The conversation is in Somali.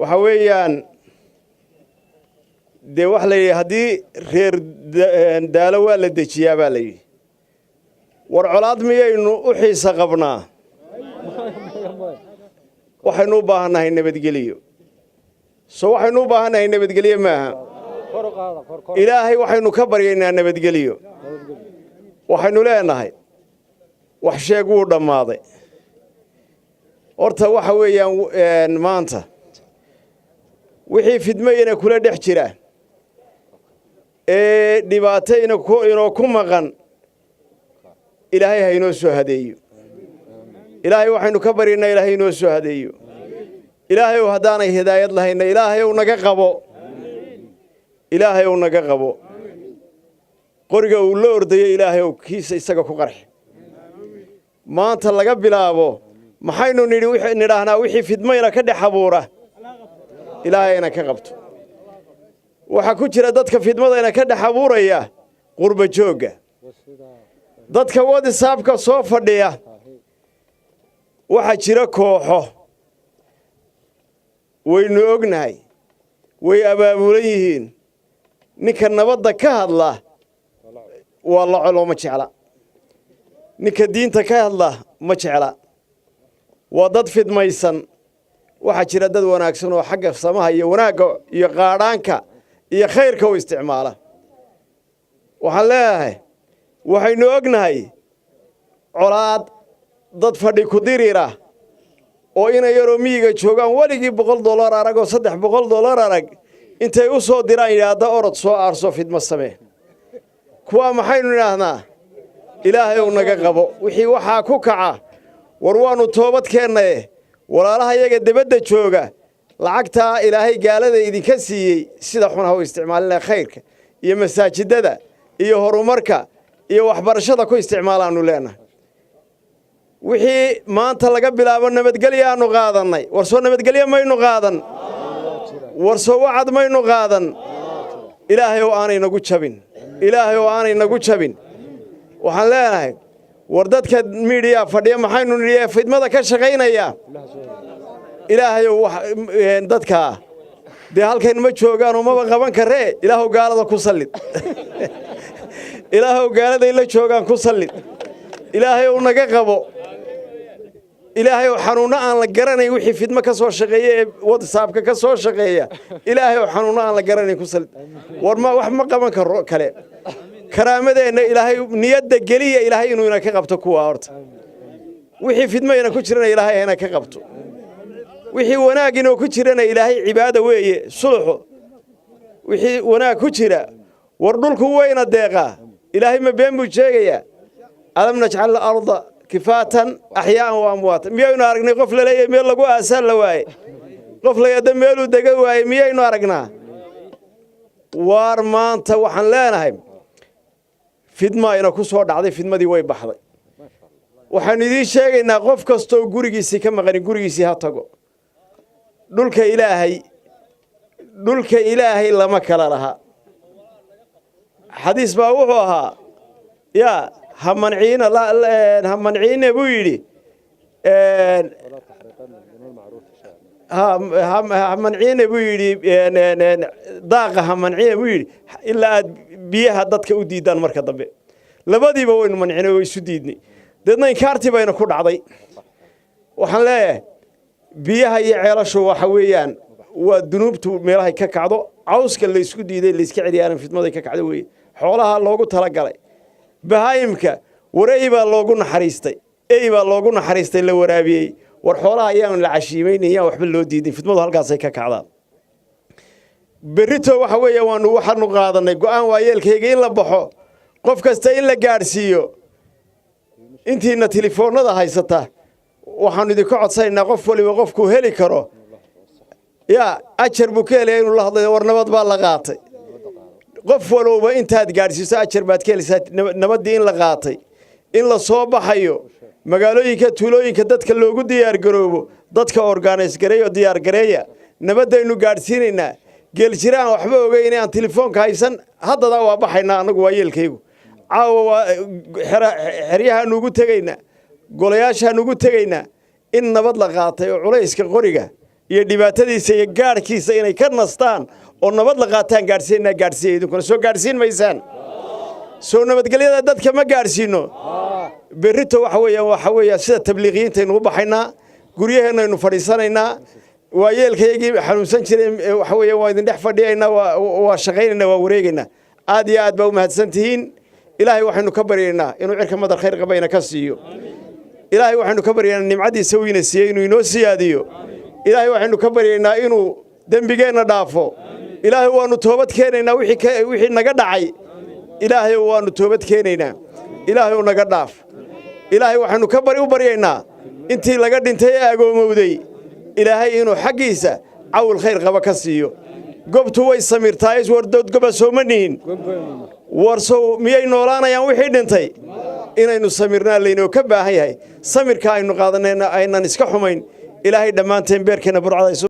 وحويان دي وحلي هدي غير دالوا للدجيا بالي ورعلاد مينو وحي سقبنا وحنو باهنا هي نبتقليو سو وحنو باهنا هي نبتقليو معها إلهي وحنو كبر ينا نبتقليو وحنو لنا هاي وحشي قوة ماضي أرتا وحويا مانتا وحي في دمينا كل دحجرة دباتينا كم غن إلهي هينوسو هديو إلهي وحنو كبرنا إلهي نوسو هديو إلهي وهدانا هداية لهينا إلهي ونققبو إلهي ونققبو قرقة واللور دي إلهي وكيس يساقكو قرح ما أنت اللقب بلابو محاينو نراهنا وحي في دمينا كده حبورة إلهي نققبتو وحكو جرى دادك في دمينا كده حبورة إياه قربة جوغة دادك وادي سابقا صوفر ديه waxaa jira kooxo waynu ognahay way abaabulan yihiin ninka nabadda ka hadla waa la colo ma jecla ninka diinta ka hadla ma jecla waa dad fidmaysan waxaa jira dad wanaagsan oo xagga samaha iyo wanaagga iyo qaadhaanka iyo khayrka u isticmaala waxaan leeyahay waxaynu ognahay colaad dad fadhi ku dirira oo inay yaro miyiga joogaan waligii $100 arag oo $300 arag intay u soo diraan yaada orod soo aarso fidma samee kuwa maxaynu yiraahnaa ilaahay uu naga qabo wixii waxa ku kaca war waanu toobad keenay walaalaha iyaga dibadda jooga lacagta ilaahay gaalada idinka siiyay sida xun ha u isticmaalina khayrka iyo masaajidada iyo horumarka iyo waxbarashada ku isticmaalaanu leenahay wixii maanta laga bilaabo nabadgelyaanu qaadanay warsoo nabadgelyo maynu qaadan warsoo wacad maynu qaadan ilaahay oo aanay nagu jabin ilaahay oo aanay nagu jabin waxaan leenahay war dadka media fadhiya maxaynu niriye fidmada ka shaqeynaya ilaahay oo dadka de halkan ma joogaan oo ma qaban karee ilaahay gaalada ku sallid ilaahay gaalada ila joogaan ku sallid ilaahay oo naga qabo إلهي وحنونا أن لجرني وحي في دمك كسر شقية واتساب كسر شقية إلهي وحنونا أن لجرني كسل ورما وحما قام كلام كرامة إن إلهي نيد جلية إلهي إنه هناك قبتكوا أرض وحي في دمك إنه كشرنا إلهي هناك قبته وحي وناق إنه كشرنا إلهي عبادة وهي صلح وحي وناق كشرة وردلك وين الدقة إلهي ما بين بوجهية ألم نجعل الأرض كفاة أحياء وأموات مياينو أرقنا قفل لي ميال لقوا أسهل لواي قفل يدن ميالو دقواي مياينو أرقنا وارمان توحن لانهاي فيدما ينكو صور دعدي فيدما دي واي بحضي وحن دي شيء إن قف كستو قريسي كما غني قريسي هاتقو دولك إلهي لما كلا لها حديث باوحوها يا همنعين همنعين بويدي همنعين بويدي ضاقة همنعين بويدي إلا بيها ضدك وديدان مركز ضبي لبدي بوين منعين ويسديدني دنا إنكارتي بين كل عضي وحلا بيها يعيرشوا وحويان ودنوبته ميراها كعضو عاوز كل يسكديد اللي يسكعدي أنا في الماضي كعدوي حولها اللوجو تلقى بهايمك وريبا لوغو حريستي ايبا لوغو حريستي لو ورابيي war xoolaha ayaan la cashiimeynaya waxba loo diiday fidmadu halkaas ay ka kacdaan berito waxa weeye waxaanu qaadanay go'aan waayeelkayga in la baxo qof kasta in la gaarsiiyo intiina telefoonada haysata waxaanu idin ka codsanaynaa qof waliba qofku heli karo ya ajar buu ka helay inuu la hadlayo war nabad baa la qaatay qof walba intaad gaarsiiso ajar baad ka helaysaa nabadii in la qaatay in la soo baxayo magaalooyinka tuulooyinka dadka loogu diyaar garoobo dadka organize gareeyo diyaar gareeya nabadaynu gaarsiinaynaa geel jiraan waxba ogeyn aan telefoonka haysan haddada waa baxaynaa anagu waayeelkaygu caawa xeryahan ugu tagaynaa golayaashan ugu tagaynaa in nabad la qaatay oo culayska qoriga iyo dhibaatadiisa iyo gaarkiisa inay ka nastaan oo nabad la qaataan gaarsiin idinkuna soo gaarsiin maysaan soo nabadgelyada dadka ma gaarsiino berrito waxa weeyaan sida tabliiqiyiinta aynu u baxaynaa guryaheena aynu fadhiisanaynaa waayeelkayagii xanuunsan jireen waxa weeyaan waa idin dhex fadhiyaynaa waa shaqaynaynaa waa wareegaynaa aad iyo aad baa u mahadsantihiin ilaahay waxaynu ka baryaynaa inuu cirka madar khayr qabayna ka siiyo ilaahay waxaynu ka baryaynaa nimcadiisa wiina siiyey inuu inoo siyaadiyo ilaahay waxaynu ka baryaynaa inuu dembigeenna dhaafo ilaahay waanu toobad keenaynaa wixii naga dhacay ilaahay waanu toobad keenaynaa ilaahay uu naga dhaaf ilaahay waxaynu u baryaynaa intii laga dhintay ee agoomowday ilaahay inuu xaggiisa cawl khayr qaba ka siiyo gobtu way samirtaa iswardood goba sooma nihin warsow miyay noolaanayaan wixii dhintay inaynu samirnaa laynoo ka baahan yahay samirka aynu qaadanayna aynan iska xumayn ilaahay dhammaanteen beerkeena burcada